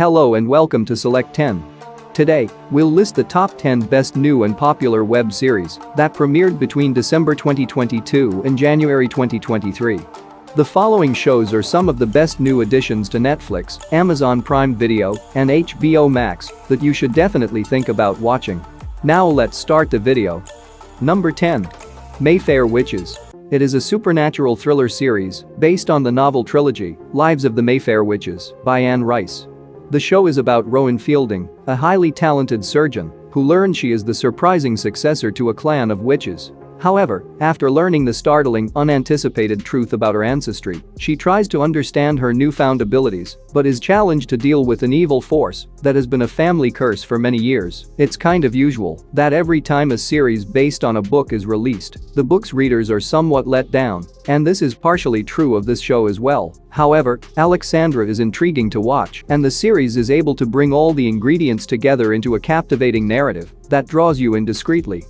Hello and welcome to Select 10. Today, we'll list the top 10 best new and popular web series that premiered between December 2022 and January 2023. The following shows are some of the best new additions to Netflix, Amazon Prime Video, and HBOMAX that you should definitely think about watching. Now let's start the video. Number 10. Mayfair Witches. It is a supernatural thriller series based on the novel trilogy, Lives of the Mayfair Witches, by Anne Rice. The show is about Rowan Fielding, a highly talented surgeon who learns she is the surprising successor to a clan of witches. However, after learning the startling, unanticipated truth about her ancestry, she tries to understand her newfound abilities, but is challenged to deal with an evil force that has been a family curse for many years. It's kind of usual that every time a series based on a book is released, the book's readers are somewhat let down, and this is partially true of this show as well. However, Alexandra is intriguing to watch, and the series is able to bring all the ingredients together into a captivating narrative that draws you in discreetly.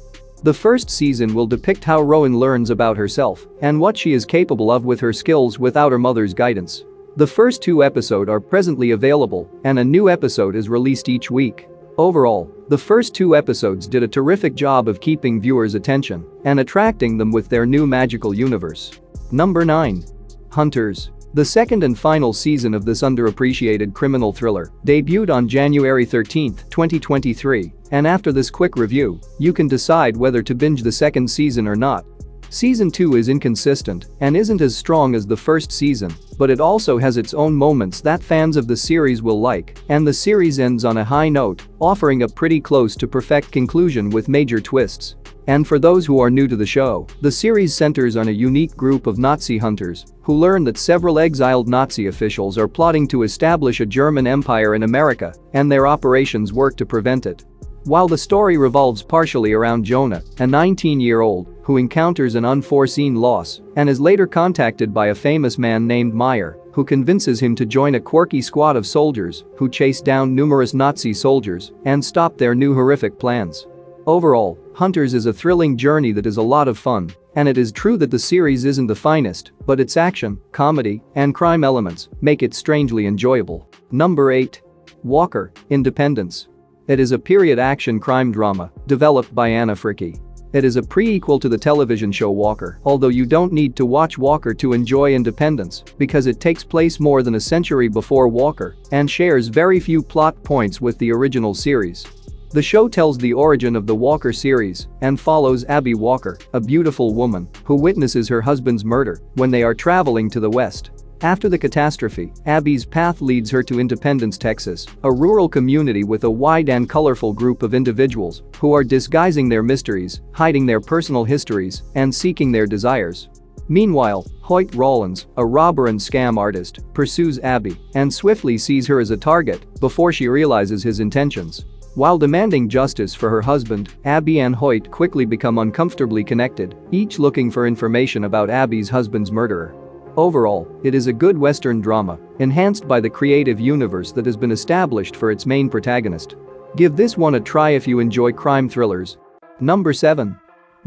The first season will depict how Rowan learns about herself and what she is capable of with her skills without her mother's guidance. The first 2 episodes are presently available, and a new episode is released each week. Overall, the first 2 episodes did a terrific job of keeping viewers' attention and attracting them with their new magical universe. Number 9. Hunters. The second and final season of this underappreciated criminal thriller debuted on January 13, 2023, and after this quick review, you can decide whether to binge the second season or not. Season 2 is inconsistent and isn't as strong as the first season, but it also has its own moments that fans of the series will like, and the series ends on a high note, offering a pretty close to perfect conclusion with major twists. And for those who are new to the show, the series centers on a unique group of Nazi hunters who learn that several exiled Nazi officials are plotting to establish a German empire in America, and their operations work to prevent it. While the story revolves partially around Jonah, a 19-year-old who encounters an unforeseen loss and is later contacted by a famous man named Meyer, who convinces him to join a quirky squad of soldiers who chase down numerous Nazi soldiers and stop their new horrific plans. Overall, Hunters is a thrilling journey that is a lot of fun, and it is true that the series isn't the finest, but its action, comedy, and crime elements make it strangely enjoyable. Number 8. Walker, Independence. It is a period action crime drama developed by Anna Fricke. It is a prequel to the television show Walker, although you don't need to watch Walker to enjoy Independence because it takes place more than a century before Walker and shares very few plot points with the original series. The show tells the origin of the Walker series and follows Abby Walker, a beautiful woman who witnesses her husband's murder when they are traveling to the West. After the catastrophe, Abby's path leads her to Independence, Texas, a rural community with a wide and colorful group of individuals who are disguising their mysteries, hiding their personal histories, and seeking their desires. Meanwhile, Hoyt Rawlins, a robber and scam artist, pursues Abby and swiftly sees her as a target before she realizes his intentions. While demanding justice for her husband, Abby and Hoyt quickly become uncomfortably connected, each looking for information about Abby's husband's murderer. Overall, it is a good Western drama, enhanced by the creative universe that has been established for its main protagonist. Give this one a try if you enjoy crime thrillers. Number 7.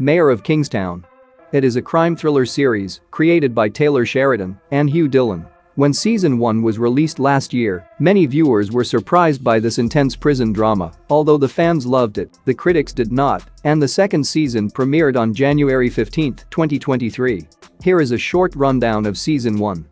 Mayor of Kingstown. It is a crime thriller series created by Taylor Sheridan and Hugh Dillon. When Season 1 was released last year, many viewers were surprised by this intense prison drama. Although the fans loved it, the critics did not, and the second season premiered on January 15, 2023. Here is a short rundown of Season 1.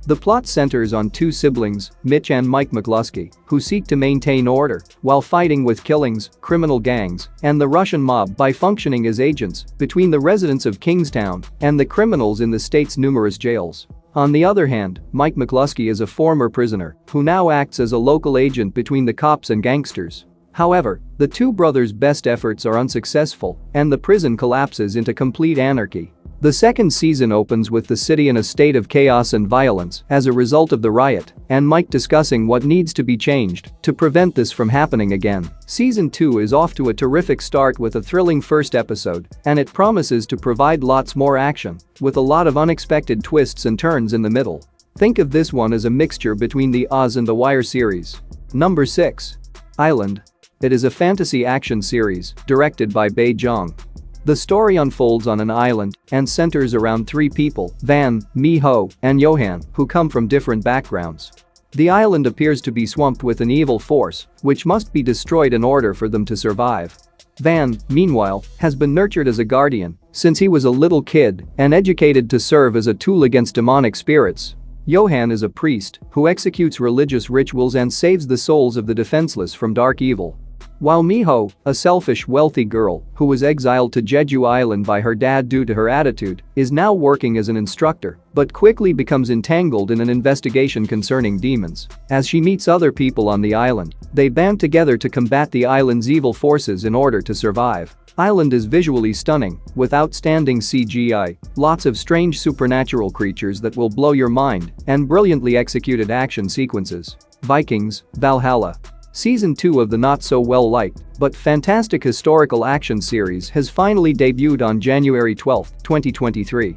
The plot centers on 2 siblings, Mitch and Mike McCluskey, who seek to maintain order while fighting with killings, criminal gangs, and the Russian mob by functioning as agents between the residents of Kingstown and the criminals in the state's numerous jails. On the other hand, Mike McCluskey is a former prisoner who now acts as a local agent between the cops and gangsters. However, the 2 brothers' best efforts are unsuccessful, and the prison collapses into complete anarchy. The second season opens with the city in a state of chaos and violence as a result of the riot, and Mike discussing what needs to be changed to prevent this from happening again. Season 2 is off to a terrific start with a thrilling first episode, and it promises to provide lots more action, with a lot of unexpected twists and turns in the middle. Think of this one as a mixture between the Oz and The Wire series. Number 6. Island. It is a fantasy action series directed by Bae Jong. The story unfolds on an island and centers around 3 people, Van, Mi-ho, and Johan, who come from different backgrounds. The island appears to be swamped with an evil force, which must be destroyed in order for them to survive. Van, meanwhile, has been nurtured as a guardian since he was a little kid and educated to serve as a tool against demonic spirits. Johan is a priest who executes religious rituals and saves the souls of the defenseless from dark evil. While Miho, a selfish wealthy girl who was exiled to Jeju Island by her dad due to her attitude, is now working as an instructor but quickly becomes entangled in an investigation concerning demons. As she meets other people on the island, they band together to combat the island's evil forces in order to survive. Island is visually stunning, with outstanding CGI, lots of strange supernatural creatures that will blow your mind, and brilliantly executed action sequences. Vikings, Valhalla. Season 2 of the not-so-well-liked but fantastic historical action series has finally debuted on January 12, 2023.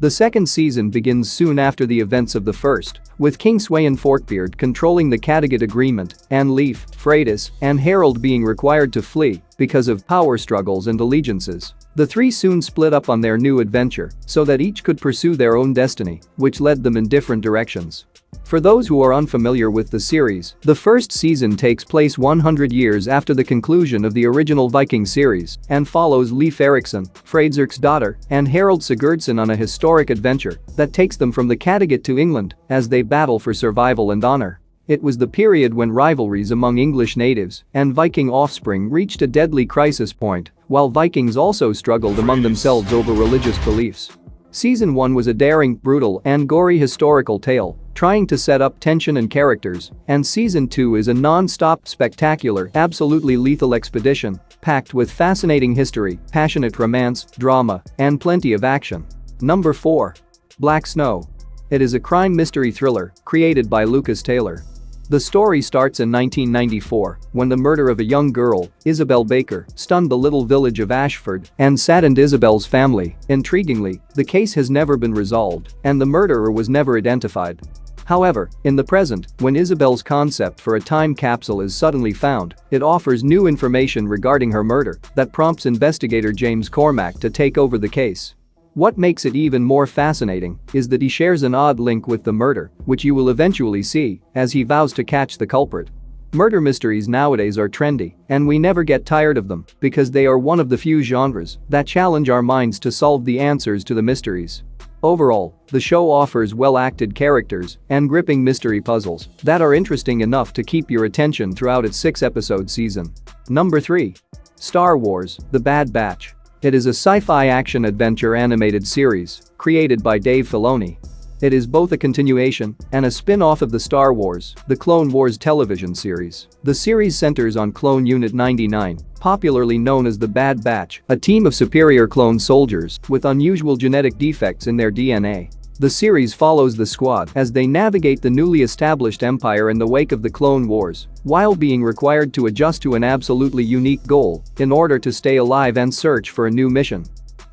The second season begins soon after the events of the first, with King Sweyn Forkbeard controlling the Kattegat Agreement, and Leif, Freydis, and Harold being required to flee because of power struggles and allegiances. The three soon split up on their new adventure so that each could pursue their own destiny, which led them in different directions. For those who are unfamiliar with the series, the first season takes place 100 years after the conclusion of the original Viking series and follows Leif Erikson, Freydis' daughter, and Harold Sigurdsson on a historic adventure that takes them from the Kattegat to England as they battle for survival and honor. It was the period when rivalries among English natives and Viking offspring reached a deadly crisis point, while Vikings also struggled among themselves over religious beliefs. Season 1 was a daring, brutal, and gory historical tale, trying to set up tension and characters, and Season 2 is a non-stop, spectacular, absolutely lethal expedition, packed with fascinating history, passionate romance, drama, and plenty of action. Number 4. Black Snow. It is a crime mystery thriller created by Lucas Taylor. The story starts in 1994, when the murder of a young girl, Isabel Baker, stunned the little village of Ashford and saddened Isabel's family. Intriguingly, the case has never been resolved, and the murderer was never identified. However, in the present, when Isabel's concept for a time capsule is suddenly found, it offers new information regarding her murder that prompts investigator James Cormack to take over the case. What makes it even more fascinating is that he shares an odd link with the murder, which you will eventually see as he vows to catch the culprit. Murder mysteries nowadays are trendy, and we never get tired of them because they are one of the few genres that challenge our minds to solve the answers to the mysteries. Overall, the show offers well-acted characters and gripping mystery puzzles that are interesting enough to keep your attention throughout its 6-episode season. Number 3. Star Wars: The Bad Batch. It is a sci-fi action-adventure animated series created by Dave Filoni. It is both a continuation and a spin-off of the Star Wars: The Clone Wars television series. The series centers on Clone Unit 99, popularly known as the Bad Batch, a team of superior clone soldiers with unusual genetic defects in their DNA. The series follows the squad as they navigate the newly established empire in the wake of the Clone Wars, while being required to adjust to an absolutely unique goal in order to stay alive and search for a new mission.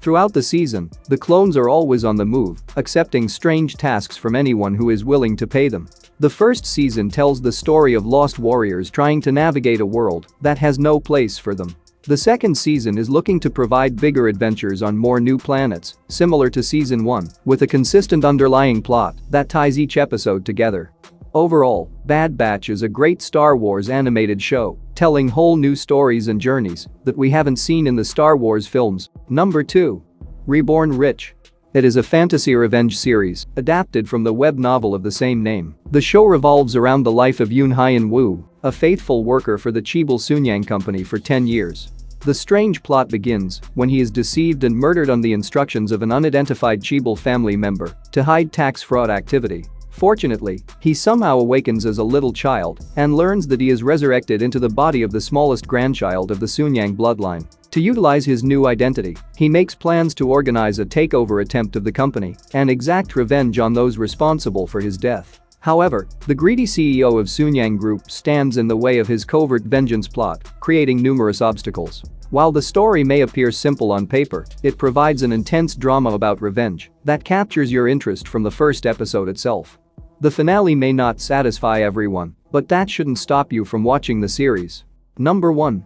Throughout the season, the clones are always on the move, accepting strange tasks from anyone who is willing to pay them. The first season tells the story of lost warriors trying to navigate a world that has no place for them. The second season is looking to provide bigger adventures on more new planets, similar to Season 1, with a consistent underlying plot that ties each episode together. Overall, Bad Batch is a great Star Wars animated show, telling whole new stories and journeys that we haven't seen in the Star Wars films. Number 2. Reborn Rich. It is a fantasy revenge series, adapted from the web novel of the same name. The show revolves around the life of Yoon Hyun Woo, a faithful worker for the Chibal Sunyang Company for 10 years. The strange plot begins when he is deceived and murdered on the instructions of an unidentified Chibal family member to hide tax fraud activity. Fortunately, he somehow awakens as a little child and learns that he is resurrected into the body of the smallest grandchild of the Sunyang bloodline. To utilize his new identity, he makes plans to organize a takeover attempt of the company and exact revenge on those responsible for his death. However, the greedy CEO of Sunyang Group stands in the way of his covert vengeance plot, creating numerous obstacles. While the story may appear simple on paper, it provides an intense drama about revenge that captures your interest from the first episode itself. The finale may not satisfy everyone, but that shouldn't stop you from watching the series. Number 1.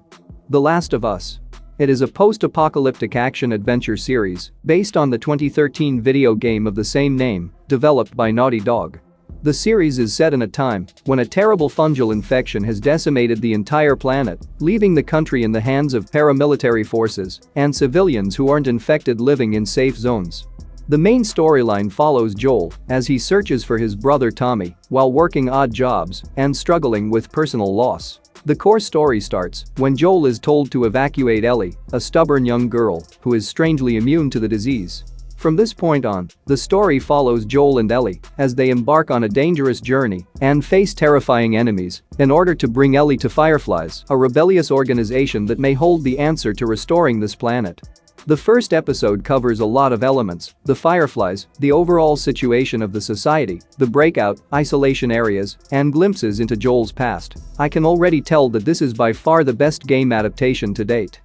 The Last of Us. It is a post-apocalyptic action-adventure series based on the 2013 video game of the same name, developed by Naughty Dog. The series is set in a time when a terrible fungal infection has decimated the entire planet, leaving the country in the hands of paramilitary forces and civilians who aren't infected living in safe zones. The main storyline follows Joel as he searches for his brother Tommy while working odd jobs and struggling with personal loss. The core story starts when Joel is told to evacuate Ellie, a stubborn young girl who is strangely immune to the disease. From this point on, the story follows Joel and Ellie as they embark on a dangerous journey and face terrifying enemies in order to bring Ellie to Fireflies, a rebellious organization that may hold the answer to restoring this planet. The first episode covers a lot of elements: the Fireflies, the overall situation of the society, the breakout, isolation areas, and glimpses into Joel's past. I can already tell that this is by far the best game adaptation to date.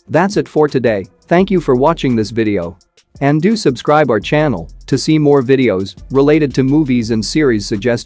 That's it for today. Thank you for watching this video. And do subscribe our channel to see more videos related to movies and series suggestions.